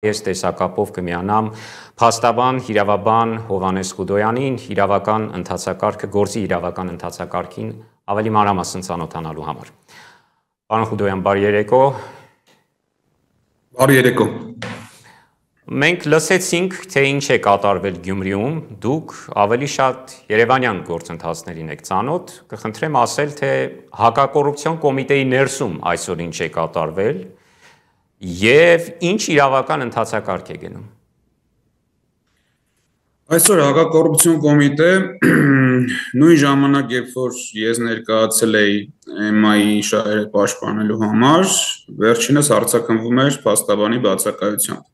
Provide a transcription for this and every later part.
Ես տեսակապով կմիանամ փաստաբան, իրավաբան Հովհաննես Խուդոյանին, իրավական ընթացակարգը, գործի իրավական ընթացակարգին ավելի մանրամասն ծանոթանալու համար։ Պարոն Խուդոյան, բարի երեկո։ Բարի երեկո։ Մենք լսեցինք, թե ինչ է կատարվել Գյումրիում, դուք ավելի շատ երևանյան գործընթացներին եք ծանոթ, կխնդրեմ ասել, թե հակակոռուպցիոն կոմիտեի ներսում այսօր ինչ է կատարվել և ինչ իրավական ընթացակարգ է գնում։ Այսօր հակակոռուպցիոն կոմիտե նույն ժամանակ, երբ որ ես ներկայացել էի EMA-ի շահերը պաշտպանելու համար, վերջինս արձագանվում էր փաստաբանի բացակայությամբ։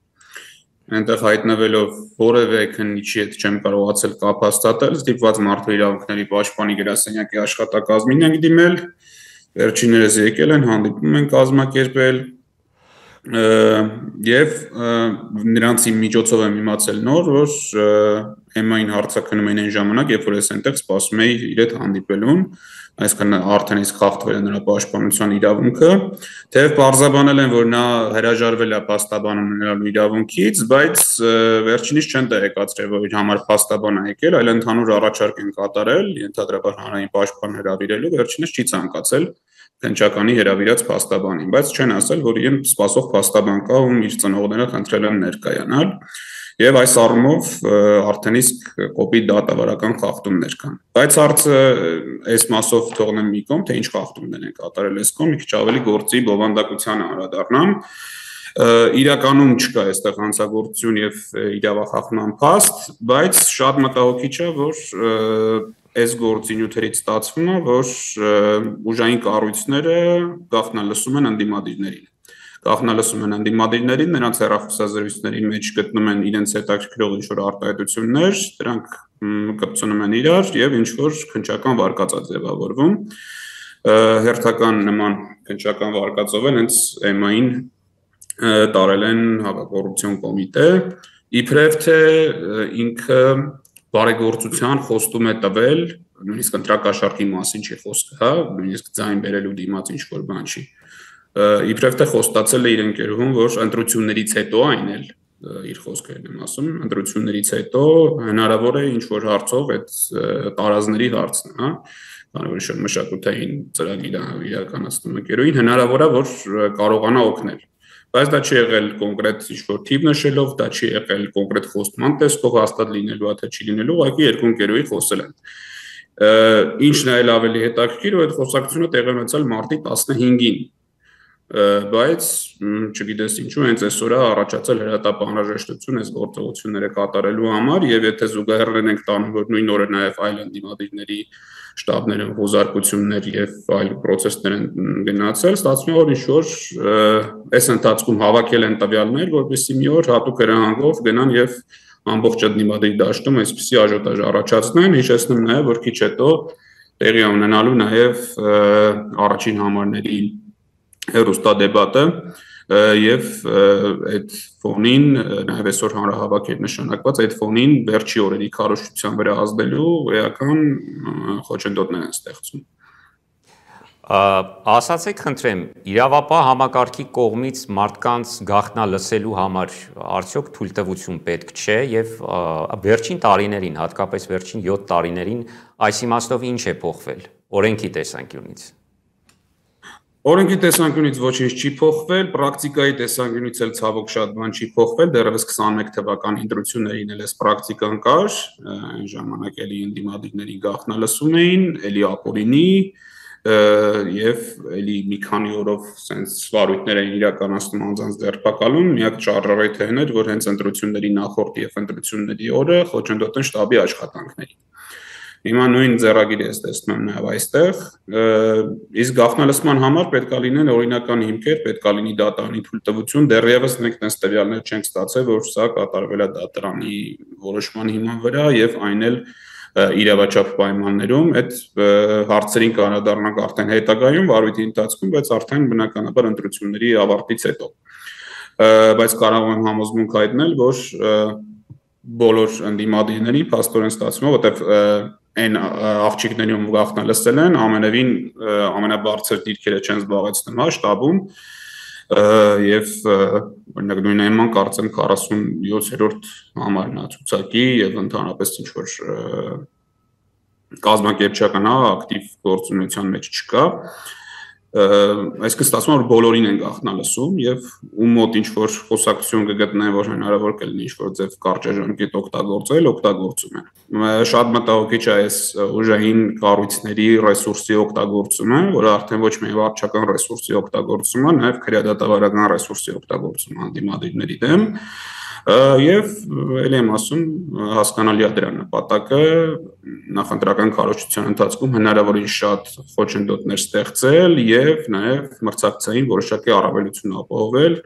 Այնտեղ հայտնվելով որևէ քննիչի հետ չեմ կարողացել կապ հաստատել, ստիպված մարդու իրավունքների պաշտպանի գրասենյակի աշխատակազմին ենք դիմել, վերջիններս եկել են, հանդիպում են կազմակերպել և նրանց միջոցով եմ իմացել նոր, որ EMA-ին հարցաքննում էին այն ժամանակ, երբ որ ես այնտեղ սպասում էի իր հետ հանդիպելուն, այսինքն արդեն իսկ խախտվել է նրա պաշտպանության իրավունքը, թեև պարզաբանել են, որ նա հրաժարվել է փաստաբան ունենալու իրավունքից, բայց վերջինիս չեն տեղեկացրել, որ իր համար փաստաբան է եկել, այլ ընդհանուր առաջարկ են կատարել, ենթադրաբար հանրային պաշտպան հրավիրելու, վերջինս չի ցանկացել քննչականի հրավիրած փաստաբանին, բայց չեն ասել, որ իրեն սպասող փաստաբան կա, ում իր ծնողները խնդրել են ներկայանալ, եւ այս առումով արդեն իսկ կոպիտ դատավարական խախտումներ կան։ Բայց հարցը այս մասով թողնեմ մի կողմ, թե ինչ խախտումներ են կատարել այս կողմ, մի քիչ ավելի գործի բովանդակությանը անդրադառնամ։ Իրականում չկա այստեղ հանցագործություն եւ իրավախախտման փաստ, բայց շատ մտահոգիչ է, որ այս գործի նյութերից ստացվում է, որ ուժային կառույցները գաղտնալսում են ընդդիմադիրներին։ Գաղտնալսում են ընդդիմադիրներին, նրանց հեռախոսազրույցների մեջ գտնում են իրենց հետաքրքրող ինչ-որ արտահայտություններ, դրանք կպցնում են իրար եւ ինչ-որ քննչական վարկածա ձևավորվում։ Հերթական նման քննչական վարկածով են հենց EMA-ին տարել են հակակոռուպցիոն կոմիտե, իբրև թե ինքը բարեգործության խոստում է տվել, նույնիսկ ընտրակաշառքի մասին չի խոսքը, հա, նույնիսկ ձայն բերելու դիմաց ինչ-որ բան չի։ Իբրև թե խոստացել է իր ընկերուհուն, որ ընտրություններից հետո այն էլ իր խոսքերն եմ ասում, ընտրություններից հետո հնարավոր է ինչ-որ հարցով այդ տարազների հարցն է, հա, քանի որ մշակութային ծրագիր իրականացնում ընկերուհին, հնարավոր է, որ կարողանա օգնել։ Բայց դա չի եղել կոնկրետ ինչ-որ թիվ նշելով, դա չի եղել կոնկրետ խոստման տեսքով հաստատ լինելու, թե չի լինելու, ուղղակի երկու ընկերուհի խոսել են։ Ինչն է ավելի հետաքրքիր, որ այդ խոսակցությունը տեղի ունեցել մարտի 15-ին, բայց չգիտես ինչու հենց այսօր է առաջացել հրատապ անհրաժեշտություն այս գործողությունները կատարելու համար, եւ եթե զուգահեռ ենք տանում, որ նույն օրը նաեւ այլ ընդդիմադիրների շտաբներում հուզարկություններ եւ այլ process-ներ են գնացել, ստացվում է, որ ինչ-որ այս ընթացքում հավաքել են տվյալներ, որպեսզի մի օր հատուկ հրահանգով գնան եւ ամբողջ ընդդիմադիր դաշտում այսպիսի աժոտաժ առաջացնեն, հիշեցնում նաեւ, որ քիչ հետո տեղի ունենալու նաեւ առաջին համարների հեռուստադեբատը եւ այդ ֆոնին նաեւ այսօր հանրահավաք էր նշանակված, այդ ֆոնին վերջի օրերի քարոզչության վրա ազդելու էական խոչընդոտներ են ստեղծում։ Ասացեք, խնդրեմ, իրավապահ համակարգի կողմից մարդկանց գաղտնալսելու համար արդյոք թույլտվություն պետք չէ եւ վերջին տարիներին, հատկապես վերջին 7 տարիներին այս իմաստով ինչ է փոխվել օրենքի տեսանկյունից։ Օրենքի տեսանկյունից ոչինչ չի փոխվել, պրակտիկայի տեսանկյունից էլ ցավոք շատ բան չի փոխվել, դեռևս 21 թվականի ընտրություններին էլ այս պրակտիկան կար, այն ժամանակ էլի ընդդիմադիրների գաղտնալսում էին, էլի ապօրինի եւ էլի մի քանի օրով sense վարույթներ էին իրականացնում անձանց ձերբակալում, միակ շարժառիթն էր, որ հենց ընտրությունների նախորդ եւ ընտրությունների օրը խոչընդոտեն շտաբի աշխատանքներին։ Հիմա նույն ձեռագիրը ես տեսնում եմ նաև այստեղ, իսկ գաղտնալսման համար պետք է լինեն օրինական հիմքեր, պետք է լինի դատարանի թույլտվություն, դեռևս մենք տես տվյալներ չենք ստացել, որ սա կատարվել է դատարանի որոշման հիման վրա եւ այն էլ իրավաչափ պայմաններում, այդ հարցերին կանդրադառնանք արդեն հետագայում վարույթի ընթացքում, բայց արդեն բնականաբար ընտրությունների ավարտից հետո։ Բայց կարող եմ համոզմունք հայտնել, որ բոլոր ընդդիմադիրներին փաստորեն ստացվում է, որտեղ այն աղջիկների ում գաղտնալսել են, ամենևին ամենաբարձր դիրքերը չեն զբաղեցնում, հա, շտաբում, Եվ օրինակ նույն այնման կարծեմ 47-րդ համարն է ցուցակի եւ ընդհանրապես ինչ որ կազմակերպչական ակտիվ գործունեության մեջ չկա, այսինքն ստացվում է որ բոլորին են գաղտնա լսում եւ ում մոտ ինչ որ խոսակցություն կգտնեն որ հնարավոր կլինի ինչ որ ձև կարճաժամկետ օգտագործում են շատ մտահոգիչ է այս ուժային կառույցների ռեսուրսի օգտագործումը, որը արդեն ոչ միայն վարչական ռեսուրսի օգտագործումը, նաեւ քրեադատավարական ռեսուրսի օգտագործումը հանդիմադիրների դեմ Եվ ելի եմ ասում հասկանալի է դրա նպատակը նախընտրական քարոզչության ընթացքում հնարավորին շատ խոչընդոտներ ստեղծել եւ նաեւ մրցակցային որոշակի առավելություն ապահովել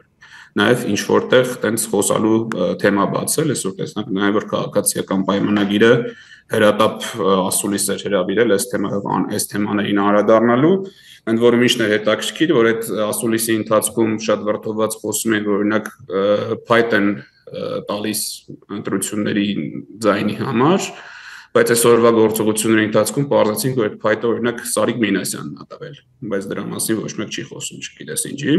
նաեւ ինչ որտեղ տենց խոսալու թեմա բացել այսօր տեսնանք նաեւ որ քաղաքացիական պայմանագիրը հրատապ ասուլիս էր հրավիրել այս թեմաներին անդրադառնալու ընդ որում ինչն է հետաքրքիր որ այդ ասուլիսի ընթացքում շատ վրդովված խոսում են որ օրինակ Python տալիս ընտրությունների ձայնի համար, բայց այսօրվա գործողությունների ընթացքում պարզեցինք, որ այդ Python օրինակ Սարիկ Մինասյանն ա տվել, բայց դրա մասին ոչ մեկ չի խոսում, չգիտես ինչի։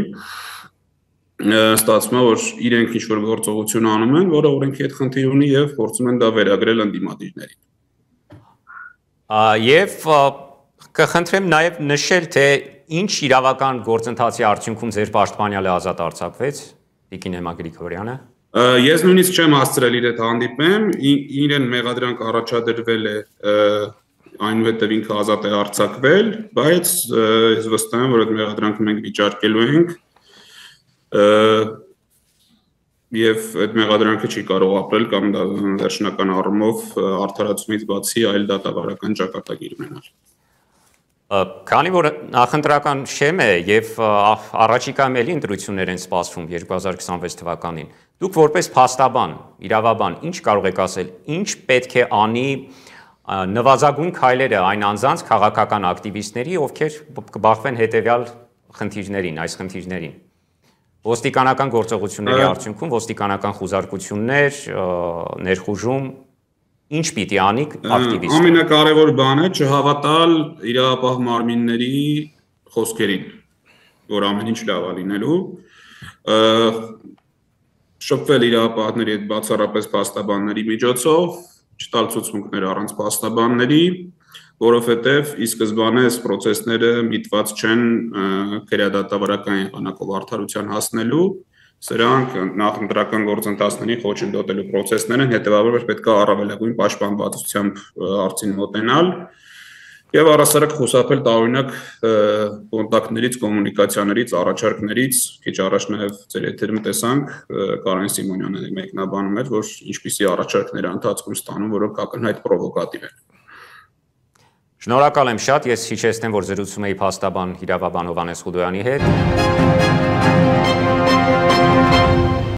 Ստացվում է, որ իրենք ինչ որ գործողություն անում են, որը օրենքի հետ խնդիր ունի եւ փորձում են դա վերագրել ընդդիմադիրներին։ Եվ կխնդրեմ նաեւ նշել, թե ինչ իրավական գործընթացի արդյունքում ձեր պաշտպանյալը ազատ արձակվեց, Տիկին Էմմա Գրիգորյանը։ Ես նույնիսկ չեմ հասցրել իր հետ հանդիպեմ, իրեն մեղադրանք առաջադրվել է այնուհետև ինքը ազատ է արձակվել, բայց ես վստահ եմ, որ այդ մեղադրանքը մենք վիճարկելու ենք եւ այդ մեղադրանքը չի կարող ապրել կամ վերջնական առումով արդարացումից բացի այլ դատավարական ճակատագիր ունենալ։ Քանի որ նախընտրական շեմ է եւ առաջիկայում էլի ընտրություններ են սպասվում 2026 թվականին, դուք որպես փաստաբան, իրավաբան, ինչ կարող եք ասել, ինչ պետք է անի նվազագույն քայլերը այն անձանց քաղաքական ակտիվիստների, ովքեր կբախվեն հետեւյալ խնդիրներին, այս խնդիրներին։ Ոստիկանական գործողությունների արդյունքում ոստիկանական խուզարկություններ, ներխուժում Ինչ պիտի անի ակտիվիստը։ Ամենակարևոր բանը չհավատալ իրավապահ մարմինների խոսքերին, որ ամեն ինչ լավ է լինելու, շփվել իրավապահների հետ բացառապես փաստաբանների միջոցով, չտալ ցուցմունքներ առանց փաստաբանների, որովհետև ի սկզբանե այս process-ները միտված չեն քրեադատավարական եղանակով արդարության հասնելու Սրանք նախընտրական գործընթացների խոչընդոտելու process-ներ են, հետևաբար պետք է առավելագույն պաշտպանվածությամբ հարցին մոտենալ եւ առասարակ խուսափել տարօրինակ կոնտակտներից, կոմունիկացիաներից, առաջարկներից, քիչ առաջ նաեւ ձեր եթերում տեսանք Կարեն Սիմոնյանը մեկնաբանում էր, որ ինչպիսի առաջարկներ է ընթացքում ստանում, որոնք ակնհայտ պրովոկատիվ են։ Շնորհակալ եմ շատ, ես հիշեցնեմ, որ զրուցում էի փաստաբան իրավաբան Հովհաննես Խուդոյանի հետ։